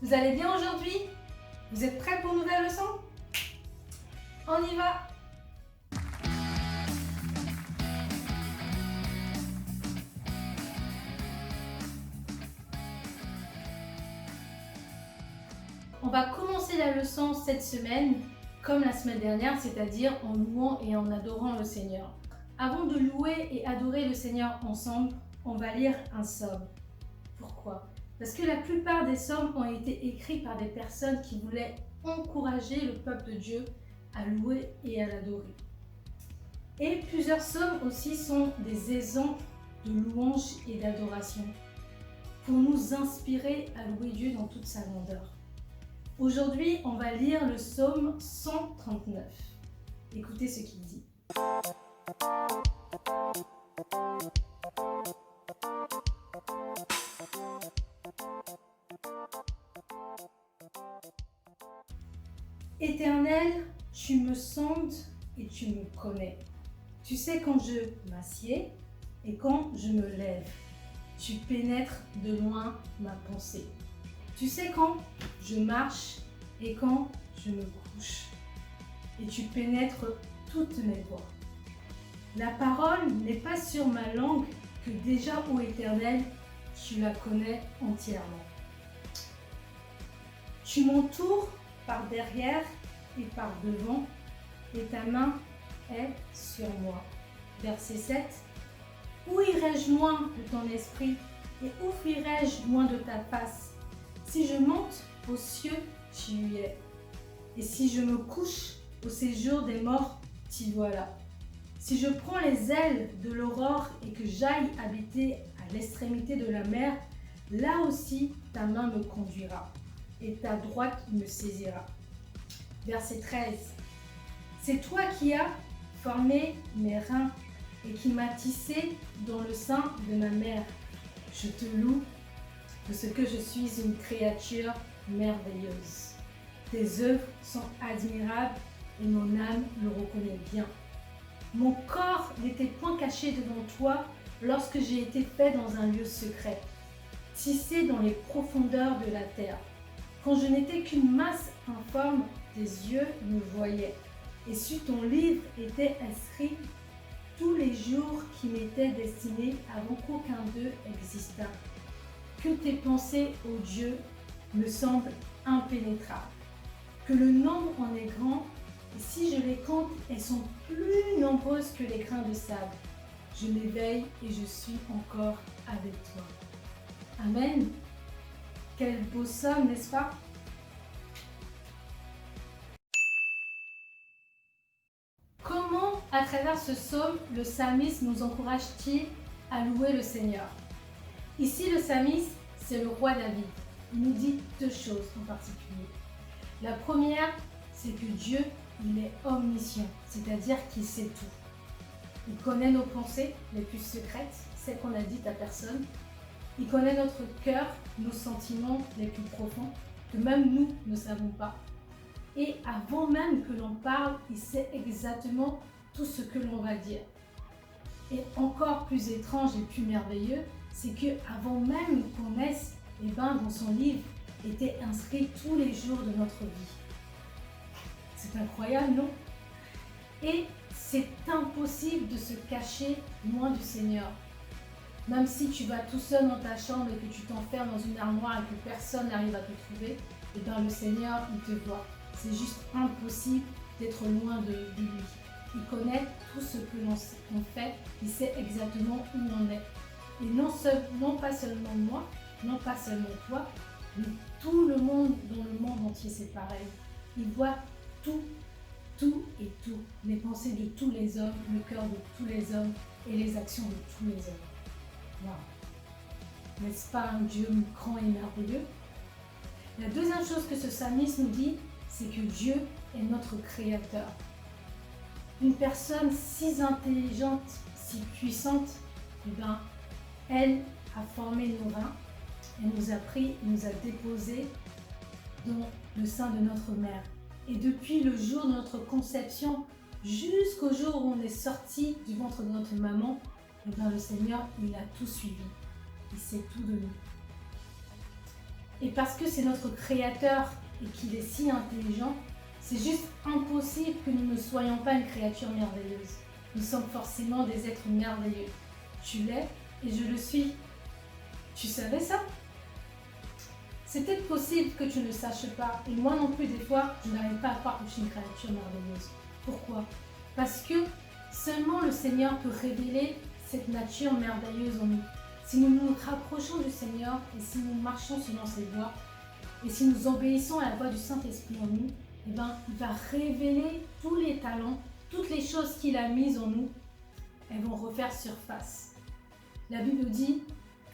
Vous allez bien aujourd'hui? Vous êtes prêts pour une nouvelle leçon? On y va! On va commencer la leçon cette semaine comme la semaine dernière, c'est-à-dire en louant et en adorant le Seigneur. Avant de louer et adorer le Seigneur ensemble, on va lire un psaume. Pourquoi? Parce que la plupart des psaumes ont été écrits par des personnes qui voulaient encourager le peuple de Dieu à louer et à l'adorer. Et plusieurs psaumes aussi sont des exemples de louange et d'adoration pour nous inspirer à louer Dieu dans toute sa grandeur. Aujourd'hui, on va lire le psaume 139. Écoutez ce qu'il dit. Éternel, tu me sondes et tu me connais. Tu sais quand je m'assieds et quand je me lève. Tu pénètres de loin ma pensée. Tu sais quand je marche et quand je me couche. Et tu pénètres toutes mes voies. La parole n'est pas sur ma langue que déjà, ô Éternel, tu la connais entièrement. Tu m'entoures par derrière et par devant, et ta main est sur moi. Verset 7. Où irai-je loin de ton esprit, et où fuirai-je loin de ta face? Si je monte aux cieux, tu y es. Et si je me couche au séjour des morts, t'y voilà. Si je prends les ailes de l'aurore et que j'aille habiter à l'extrémité de la mer, là aussi ta main me conduira et ta droite me saisira. Verset 13. C'est toi qui as formé mes reins et qui m'as tissé dans le sein de ma mère. Je te loue de ce que je suis une créature merveilleuse. Tes œuvres sont admirables et mon âme le reconnaît bien. Mon corps n'était point caché devant toi lorsque j'ai été fait dans un lieu secret, tissé dans les profondeurs de la terre. Quand je n'étais qu'une masse informe, tes yeux me voyaient. Et sur ton livre étaient inscrits tous les jours qui m'étaient destinés avant qu'aucun d'eux existât. Que tes pensées, ô Dieu, me semblent impénétrables. Que le nombre en est grand, et si je les compte, elles sont plus nombreuses que les grains de sable. Je m'éveille et je suis encore avec toi. Amen. Quel beau psaume, n'est-ce pas? Comment, à travers ce psaume, le psalmiste nous encourage-t-il à louer le Seigneur? Ici, le psalmiste, c'est le roi David. Il nous dit deux choses en particulier. La première, c'est que Dieu, il est omniscient, c'est-à-dire qu'il sait tout. Il connaît nos pensées les plus secrètes, celles qu'on a dites à personne. Il connaît notre cœur, nos sentiments les plus profonds, que même nous ne savons pas. Et avant même que l'on parle, il sait exactement tout ce que l'on va dire. Et encore plus étrange et plus merveilleux, c'est qu'avant même qu'on naisse, dans son livre étaient inscrits tous les jours de notre vie. C'est incroyable, non? Et c'est impossible de se cacher loin du Seigneur. Même si tu vas tout seul dans ta chambre et que tu t'enfermes dans une armoire et que personne n'arrive à te trouver, le Seigneur, il te voit. C'est juste impossible d'être loin de lui. Il connaît tout ce que l'on fait, il sait exactement où on est. Et non pas seulement moi, non pas seulement toi, mais tout le monde, dans le monde entier, c'est pareil. Il voit tout et tout, les pensées de tous les hommes, le cœur de tous les hommes et les actions de tous les hommes. Wow. N'est-ce pas un Dieu grand et merveilleux? La deuxième chose que ce psalmiste nous dit, c'est que Dieu est notre créateur. Une personne si intelligente, si puissante, elle a formé nos reins, elle nous a pris, nous a déposés dans le sein de notre mère. Et depuis le jour de notre conception jusqu'au jour où on est sorti du ventre de notre maman, le Seigneur, il a tout suivi. Il sait tout de nous. Et parce que c'est notre Créateur et qu'il est si intelligent, c'est juste impossible que nous ne soyons pas une créature merveilleuse. Nous sommes forcément des êtres merveilleux. Tu l'es et je le suis. Tu savais ça? C'est peut-être possible que tu ne le saches pas. Et moi non plus, des fois, je n'arrive pas à croire que je suis une créature merveilleuse. Pourquoi? Parce que seulement le Seigneur peut révéler cette nature merveilleuse en nous. Si nous nous rapprochons du Seigneur et si nous marchons selon ses voies, et si nous obéissons à la voix du Saint-Esprit en nous, eh ben, il va révéler tous les talents, toutes les choses qu'il a mises en nous, elles vont refaire surface. La Bible dit,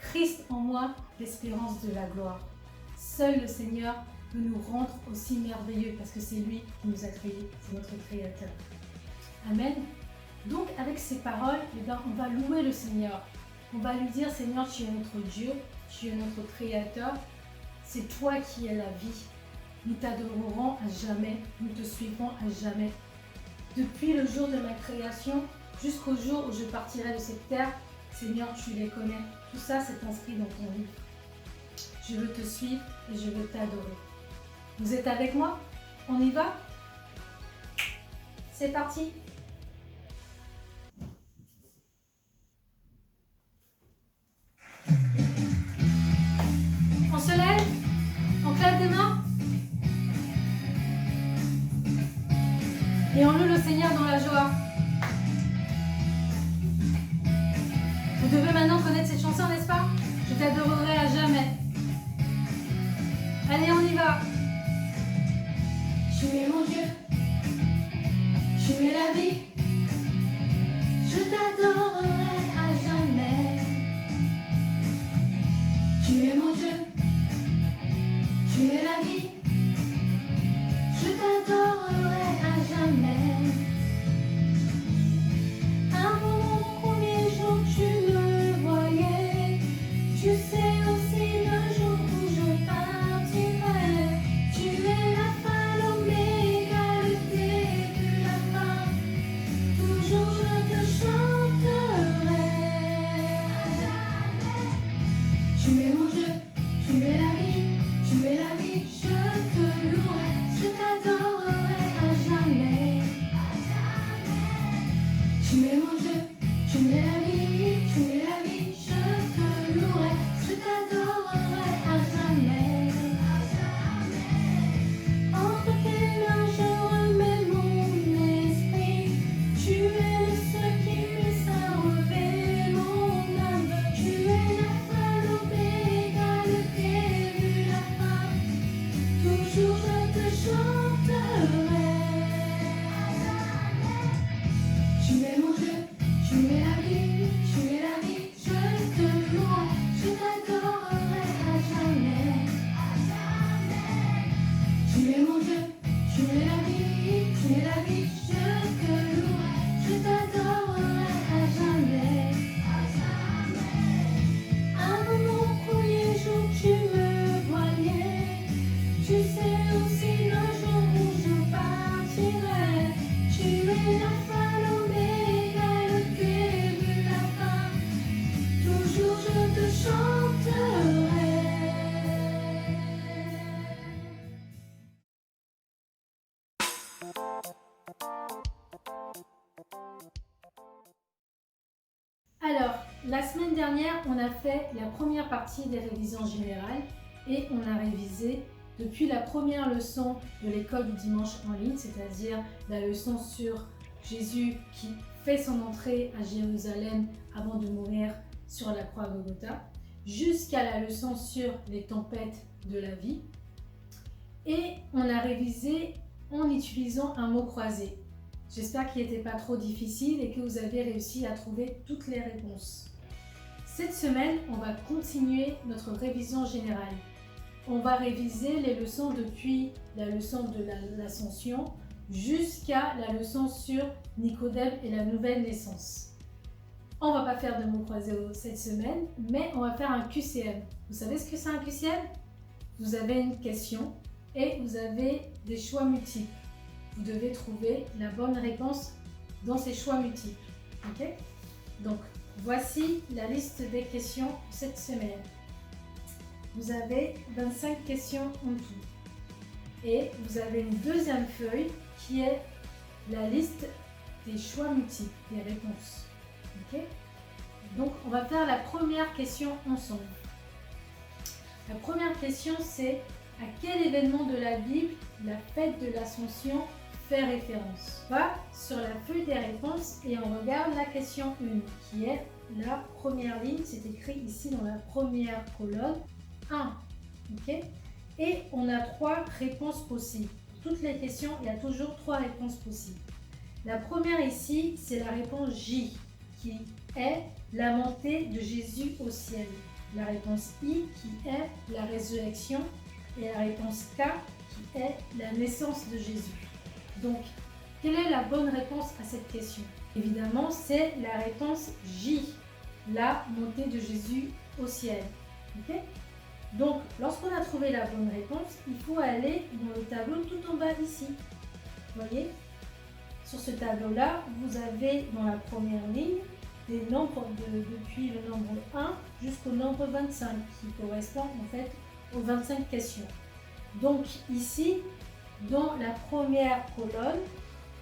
Christ en moi, l'espérance de la gloire. Seul le Seigneur peut nous rendre aussi merveilleux parce que c'est lui qui nous a créés, c'est notre Créateur. Amen. Donc avec ces paroles, eh ben, on va louer le Seigneur. On va lui dire, Seigneur, tu es notre Dieu, tu es notre Créateur, c'est toi qui es la vie. Nous t'adorerons à jamais, nous te suivrons à jamais. Depuis le jour de ma création jusqu'au jour où je partirai de cette terre, Seigneur, tu les connais. Tout ça, c'est inscrit dans ton livre. Je veux te suivre et je veux t'adorer. Vous êtes avec moi? On y va? C'est parti! On se lève? On claque des mains? Et on loue le Seigneur dans la joie. Vous devez maintenant connaître cette chanson, n'est-ce pas? Je t'adorerai à jamais. Allez, on y va. Tu es mon Dieu, tu es la vie. Je t'adorerai à jamais. Tu es mon Dieu, tu es la vie. Je t'adorerai à jamais. À mon premier jour, tu me voyais. Tu sais aussi le jour où je partirai. Tu es l'alpha, l'oméga, le début, la fin. Toujours je te chanterai. Tu es mon Dieu, tu es la vie, tu es la vie. Je te louerai, je t'adorerai à jamais. Tu es mon Dieu, tu es la vie, tu es la vie. Je te louerai, je t'adorerai à jamais. Entre tes mains je remets mon esprit. Tu es le seul qui puisse enlever mon âme. Tu es l'alpha, l'oméga, le début, la fin. Toujours je te chanterai. Tu es mon Dieu, tu es la vie, tu es la vie. Je te louerai, je t'adorerai à jamais. Tu es mon Dieu, tu es la vie, tu es la vie. Je te louerai, je t'adorerai à jamais. À mon premier jour, tu me voyais. Tu sais aussi le jour où je partirai. Tu es l'alpha, l'oméga, le début, la fin. Toujours je te chanterai. Alors, la semaine dernière, on a fait la première partie des révisions générales et on a révisé depuis la première leçon de l'école du dimanche en ligne, c'est-à-dire la leçon sur Jésus qui fait son entrée à Jérusalem avant de mourir sur la croix Golgotha, jusqu'à la leçon sur les tempêtes de la vie. Et on a révisé en utilisant un mot croisé. J'espère qu'il n'était pas trop difficile et que vous avez réussi à trouver toutes les réponses. Cette semaine, on va continuer notre révision générale. On va réviser les leçons depuis la leçon de l'Ascension jusqu'à la leçon sur Nicodème et la nouvelle naissance. On ne va pas faire de mots croisés cette semaine, mais on va faire un QCM. Vous savez ce que c'est un QCM? Vous avez une question et vous avez des choix multiples. Vous devez trouver la bonne réponse dans ces choix multiples. Okay? Donc, voici la liste des questions cette semaine. vous avez 25 questions en tout. Et vous avez une deuxième feuille qui est la liste des choix multiples, des réponses. Ok? Donc, on va faire la première question ensemble. La première question, c'est à quel événement de la Bible la fête de l'Ascension fait référence? On va sur la feuille des réponses et on regarde la question 1, qui est la première ligne. C'est écrit ici dans la première colonne 1. Okay? Et on a 3 réponses possibles. Pour toutes les questions, il y a toujours 3 réponses possibles. La première ici, c'est la réponse J, qui est la montée de Jésus au ciel. La réponse I, qui est la résurrection. Et la réponse K, qui est la naissance de Jésus. Donc, quelle est la bonne réponse à cette question? Évidemment, c'est la réponse J, la montée de Jésus au ciel. Okay? Donc, lorsqu'on a trouvé la bonne réponse, il faut aller dans le tableau tout en bas ici. Vous voyez? Sur ce tableau-là, vous avez dans la première ligne des nombres depuis le nombre 1 jusqu'au nombre 25, qui correspond en fait aux 25 questions. Donc ici, dans la première colonne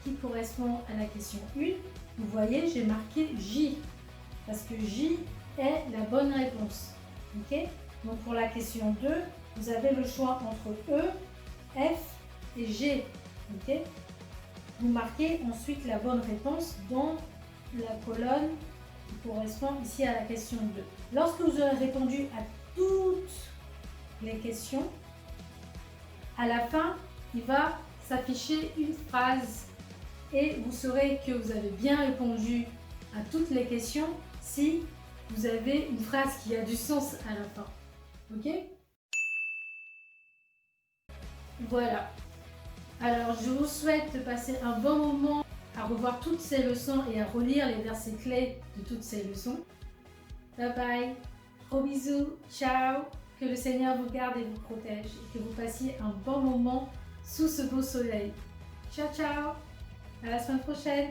qui correspond à la question 1, vous voyez, j'ai marqué J, parce que J est la bonne réponse. Okay? Donc pour la question 2, vous avez le choix entre E, F et G. Okay? Vous marquez ensuite la bonne réponse dans la colonne qui correspond ici à la question 2. Lorsque vous aurez répondu à toutes les questions, à la fin, il va s'afficher une phrase et vous saurez que vous avez bien répondu à toutes les questions si vous avez une phrase qui a du sens à la fin. Ok? Voilà. Alors, je vous souhaite de passer un bon moment à revoir toutes ces leçons et à relire les versets clés de toutes ces leçons. Bye bye. Gros bisous. Ciao. Que le Seigneur vous garde et vous protège et que vous passiez un bon moment sous ce beau soleil. Ciao, ciao. À la semaine prochaine.